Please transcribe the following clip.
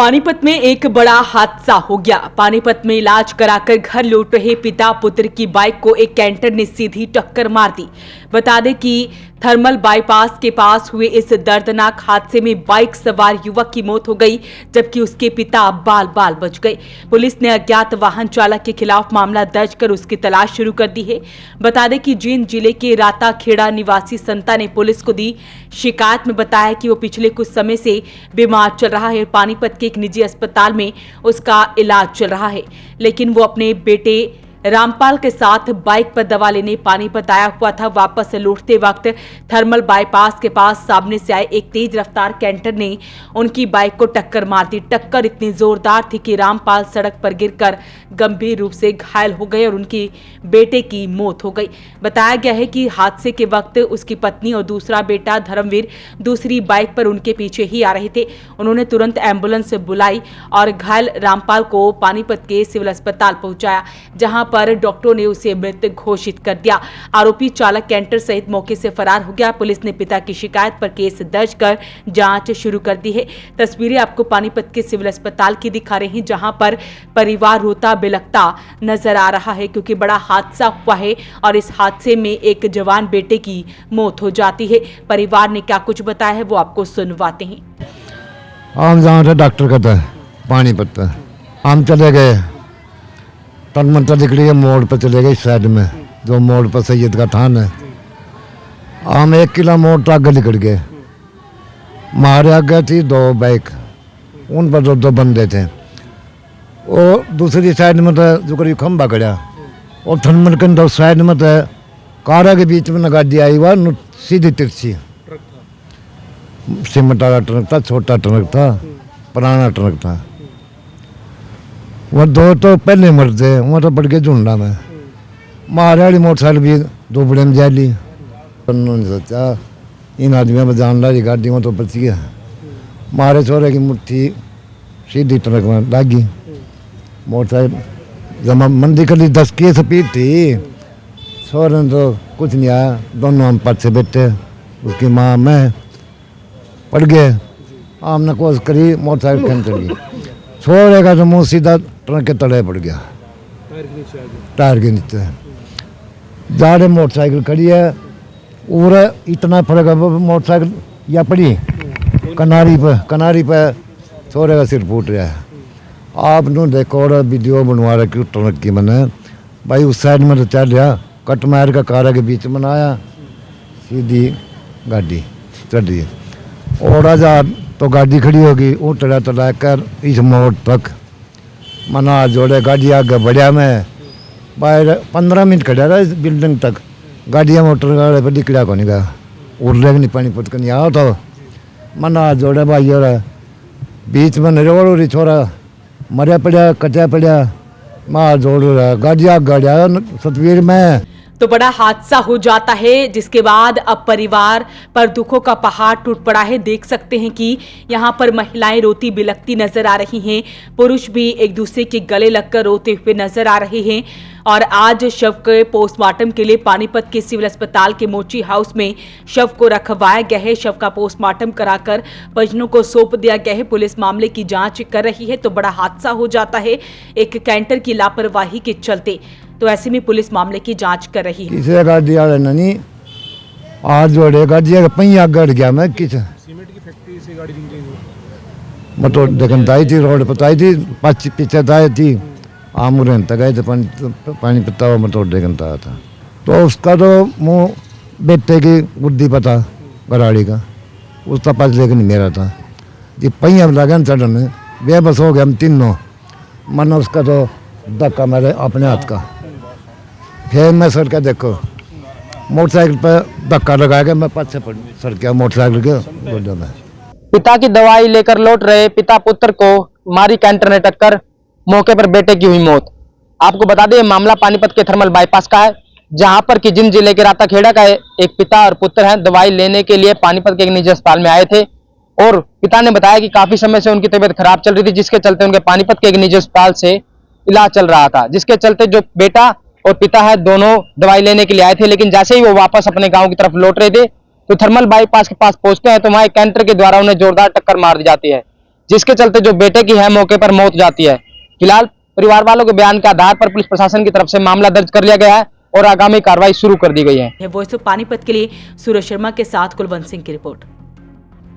पानीपत में एक बड़ा हादसा हो गया। पानीपत में इलाज कराकर घर लौट रहे पिता पुत्र की बाइक को एक कैंटर ने सीधी टक्कर मार दी। बता दें कि थर्मल बाईपास के पास हुए इस दर्दनाक हादसे में बाइक सवार युवक की मौत हो गई, जबकि उसके पिता बाल बाल बच गए। पुलिस ने अज्ञात वाहन चालक के खिलाफ मामला दर्ज कर उसकी तलाश शुरू कर दी है। बता दें कि जींद जिले के राताखेड़ा निवासी संता ने पुलिस को दी शिकायत में बताया कि वो पिछले कुछ समय से बीमार चल रहा है। पानीपत के एक निजी अस्पताल में उसका इलाज चल रहा है, लेकिन वो अपने बेटे रामपाल के साथ बाइक पर दवा लेने पानीपत आया हुआ था। वापस लौटते वक्त थर्मल बाईपास के पास सामने से आए एक तेज रफ्तार कैंटर ने उनकी बाइक को टक्कर मार दी। टक्कर इतनी जोरदार थी कि रामपाल सड़क पर गिरकर गंभीर रूप से घायल हो गए और उनकी बेटे की मौत हो गई। बताया गया है कि हादसे के वक्त उसकी पत्नी और दूसरा बेटा धर्मवीर दूसरी बाइक पर उनके पीछे ही आ रहे थे। उन्होंने तुरंत एम्बुलेंस बुलाई और घायल रामपाल को पानीपत के सिविल अस्पताल पहुंचाया, जहां पर डॉक्टरों ने उसे मृत घोषित कर दिया। आरोपी चालक कैंटर सहित मौके से फरार हो गया। पुलिस ने पिता की शिकायत पर केस दर्ज कर जांच शुरू कर दी है। तस्वीरें आपको पानीपत के सिविल अस्पताल की दिखा रहे हैं, जहां पर परिवार रोता बिलखता नजर आ रहा है, क्योंकि बड़ा हादसा हुआ है और इस हादसे में एक जवान बेटे की मौत हो जाती है। परिवार ने क्या कुछ बताया है वो आपको सुनवाते हैं। हम जहाँ थे डॉक्टर का था पानीपत, हम चले गए तनमंत्र निकली है, मोड़ पर चले गए इस साइड में, जो मोड़ पर सैयद का थान है। हम 1 किलो मोड़ तो आगे निकल गए। हमारे आगे थी 2 बाइक, उन पर 2 बंदे थे। वो दूसरी साइड में तो जो करीब खंबा खड़ा, और थनमन के अंदर साइड में तो कारा के बीच में गाड़ी आई हुआ सीधी तिरछी। सीमेंट वाला ट्रक था, छोटा ट्रक था, पुराना ट्रक था। वो 2 तो पहले मरते, वो तो बढ़ के झुंडा में। मारे वाली मोटरसाइकिल भी दुबड़े में जाली। उन्होंने सोचा इन आदमियों में जान ला गाड़ी में तो बच गया। मारे छोरे की मुट्ठी सीधी ट्रक में लगी। मोटरसाइकिल जब मंदी कर ली 10 की स्पीड थी। छोरे ने तो कुछ नहीं आया, दोनों हम पाछे बैठे, उसकी माँ मैं पड़ गए। हमने कोशिश करी, मोटरसाइकिल खन चली, छोड़ेगा तो मुँह सीधा ट्रक के तले पड़ गया, टायर के नीचे। जाड़े मोटरसाइकिल खड़ी है, और इतना फर्क है, मोटरसाइकिल या पड़ी कनारी पे छोरे का सिर फूट रहा है। आपने देखो और वीडियो बनवा रखी ट्रक की मैंने, भाई उस साइड में तो चल रहा, कट मार का कारा के बीच में आया, सीधी गाड़ी चल रही है। और आजा तो गाड़ी खड़ी होगी, वो टला कर इस मोड़ तक मना जोड़े गाड़ी आगे बढ़िया। मैं बाहर 15 मिनट खड़ा रहा इस बिल्डिंग तक। गाड़ियाँ मोटर गाड़े पर निकला को नहीं गया, उड़ नहीं पानीपत का नहीं आओ तो मना जोड़े भाई। और बीच में नरोड़ छोरा मरिया पड़ा, कटा पड़ा, माँ जोड़ रहा गाड़िया सतवीर में। तो बड़ा हादसा हो जाता है, जिसके बाद अब परिवार पर दुखों का पहाड़ टूट पड़ा है। देख सकते हैं कि यहाँ पर महिलाएं रोती बिलखती नजर आ रही हैं, पुरुष भी एक दूसरे के गले लगकर रोते हुए नजर आ रहे हैं। और आज शव के पोस्टमार्टम के लिए पानीपत के सिविल अस्पताल के मोची हाउस में शव को रखवाया गया है। शव का पोस्टमार्टम कराकर परिजनों को सौंप दिया गया है। पुलिस मामले की जांच कर रही है। तो बड़ा हादसा हो जाता है एक कैंटर की लापरवाही के चलते। तो ऐसे में पुलिस मामले की जांच कर रही है। किसी गाड़ी वाले नहीं आज जोड़े गाड़ी का पहिया गड़ गया। मैं किस सीमेंट की फैक्ट्री से गाड़ी निकली, मैं तो देखनताई थी, रोड पताई थी, पीछे दाई थी, आमुरन तक गए थे, पानी पता हुआ मैं तो देखनता था। तो उसका तो मुँह बेटे की बुद्धि पता गराड़ी का, उसका पास लेकिन मेरा था जी। पहिया लगन चढ़ने बेबस हो गया हम तीनों। मन उसका तो धक्का मेरे अपने हाथ का, फिर मैं सर के देखो मोटरसाइकिल पर धक्का लगा के मैं पाछे सर के मोटरसाइकिल के गोडे में। पिता की दवाई लेकर लौट रहे पिता पुत्र को मारी कैंटर ने टक्कर, मौके पर बेटे की हुई मौत। आपको बता दें मामला पानीपत के थर्मल बाईपास का है, जहां पर कि जींद जिले के राताखेड़ा का एक पिता और पुत्र हैं। दवाई लेने के लिए पानीपत के एक निजी अस्पताल में आए थे और पिता ने बताया कि काफी समय से उनकी तबीयत खराब चल रही थी, जिसके चलते उनके पानीपत के एक निजी अस्पताल से इलाज चल रहा था। जिसके चलते जो बेटा और पिता है दोनों दवाई लेने के लिए आए थे, लेकिन जैसे ही वो वापस अपने गांव की तरफ लौट रहे थे तो थर्मल बाईपास के पास पहुंचते हैं तो वहां एक कैंटर के द्वारा उन्हें जोरदार टक्कर मार दी जाती है, जिसके चलते जो बेटे की है मौके पर मौत जाती है। फिलहाल परिवार वालों के बयान के आधार पर पुलिस प्रशासन की तरफ से मामला दर्ज कर लिया गया है और आगामी कार्रवाई शुरू कर दी गई है। वॉइस ऑफ पानीपत के लिए सूरज शर्मा के साथ कुलवंत सिंह की रिपोर्ट।